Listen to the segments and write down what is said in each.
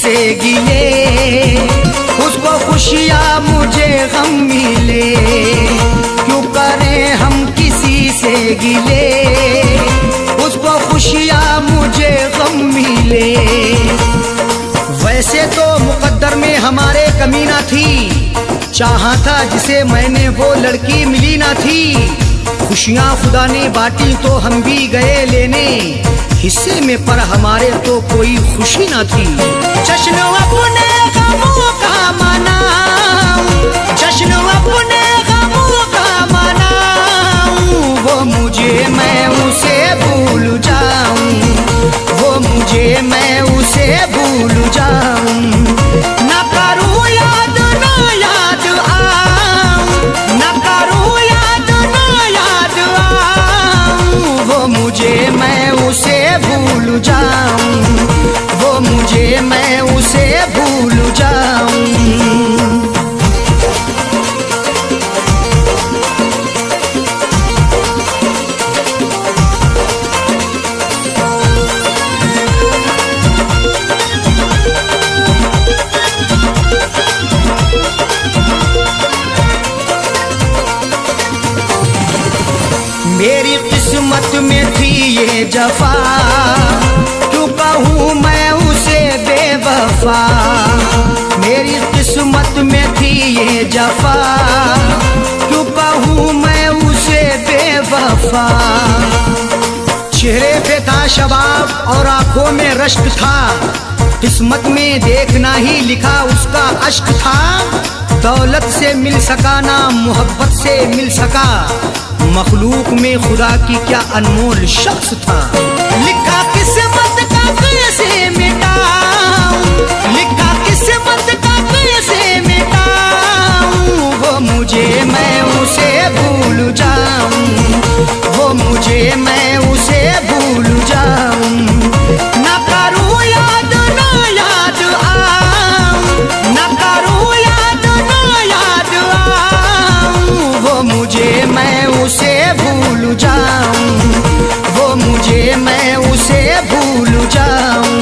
से गिले, उसको खुशियाँ मुझे गम मिले। क्यों करें हम किसी से गिले, उसको खुशियाँ मुझे गम मिले। वैसे तो मुकद्दर में हमारे कमी ना थी, चाहा था जिसे मैंने वो लड़की मिली ना थी। खुशियाँ खुदा ने बांटी तो हम भी गए लेने, हिस्से में पर हमारे तो कोई खुशी ना थी। जश्न अपने गमों का मनाऊं, जश्न अपने गमों का मनाऊं। वो मुझे मैं उसे भूल जाऊं, वो मुझे मैं उसे भूल जाऊं। ना करूं याद ना याद आऊं, ना करूं याद ना याद आऊं। वो मुझे मैं उसे भूल जाऊं, वो मुझे मैं उसे भूल जाऊं। मेरी किस्मत में थी ये जफा, क्यों कहूँ मैं उसे बेवफा। मेरी किस्मत में थी ये जफा, क्यों कहूँ मैं उसे बेवफा। चेहरे पे था शबाब और आंखों में रश्क था, किस्मत में देखना ही लिखा उसका अश्क था। दौलत से मिल सका ना मोहब्बत से मिल सका, मखलूक में खुदा की क्या अनमोल शख्स था। लिखा किस्मत का कैसे मिटाऊं, लिखा किस्मत का कैसे मिटाऊं। वो मुझे मैं उसे भूल जाऊं, वो मुझे मैं उसे भूल जाऊं। ना करूं याद ना याद आऊं, ना करूं याद ना याद आऊं। वो मुझे मैं उसे भूल जाऊं, वो मुझे मैं उसे भूल जाऊं।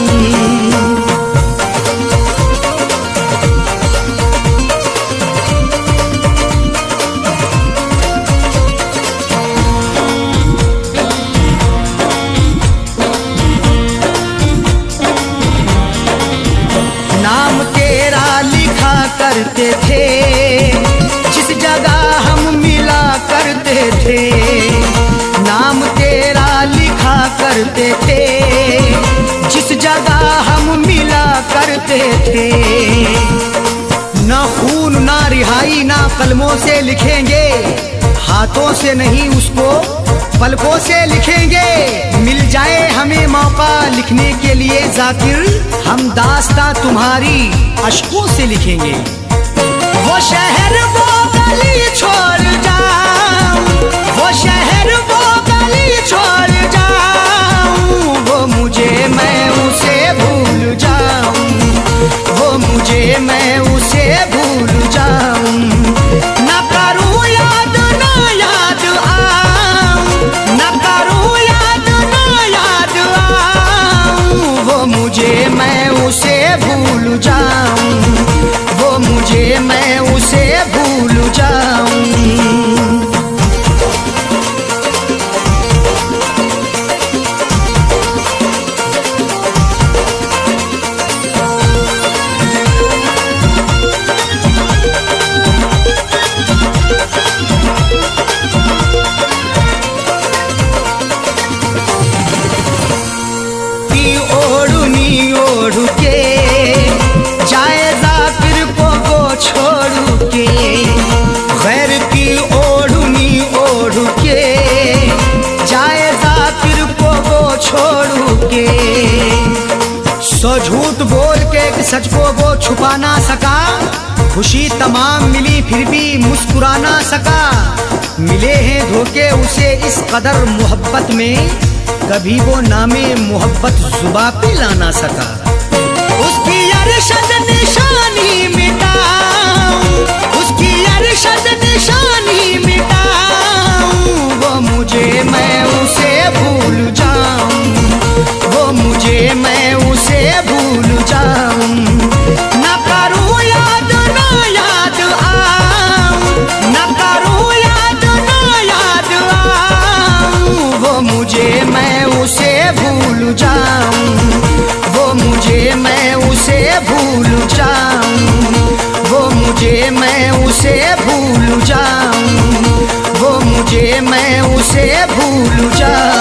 नाम तेरा लिखा करते थे, जिस जगह हम मिला करते थे। नाम तेरा लिखा करते थे, जिस जगह हम मिला करते थे। ना खून ना रिहाई ना कलमों से लिखेंगे, हाथों से नहीं उसको पलकों से लिखेंगे। मिल जाए हमें मौका लिखने के लिए जाकिर, हम दास्तां तुम्हारी अश्कों से लिखेंगे। वो शहर वो गली छोड़ जाऊं, वो शहर वो गली छोड़ जाऊं। वो मुझे मैं उसे भूल जाऊं, वो मुझे मैं उसे भूल जाऊं। ना करूं याद ना याद आऊं, ना करूं याद ना याद आऊं। वो मुझे मैं उसे भूल जाऊं, वो मुझे मैं उसे भूल जाऊं। ओढ़नी ओढ़ के जाए जाकिर को वो छोड़ के, गैर की ओढ़नी ओढ़ के जाए जाकिर को वो छोड़ के। सो झूठ बोल के सच को वो छुपा ना सका, खुशी तमाम मिली फिर भी मुस्कुरा ना सका। मिले हैं धोखे उसे इस कदर मोहब्बत में, कभी वो नामे मोहब्बत जुबा पे ला ना सका। उसकी अरशद निशानी मिटाऊं, उसकी अरशद निशानी मिटाऊं। वो मुझे मैं उसे भूल जाऊं, वो मुझे मैं उसे भूल जाऊं। मैं उसे भूल जाऊं।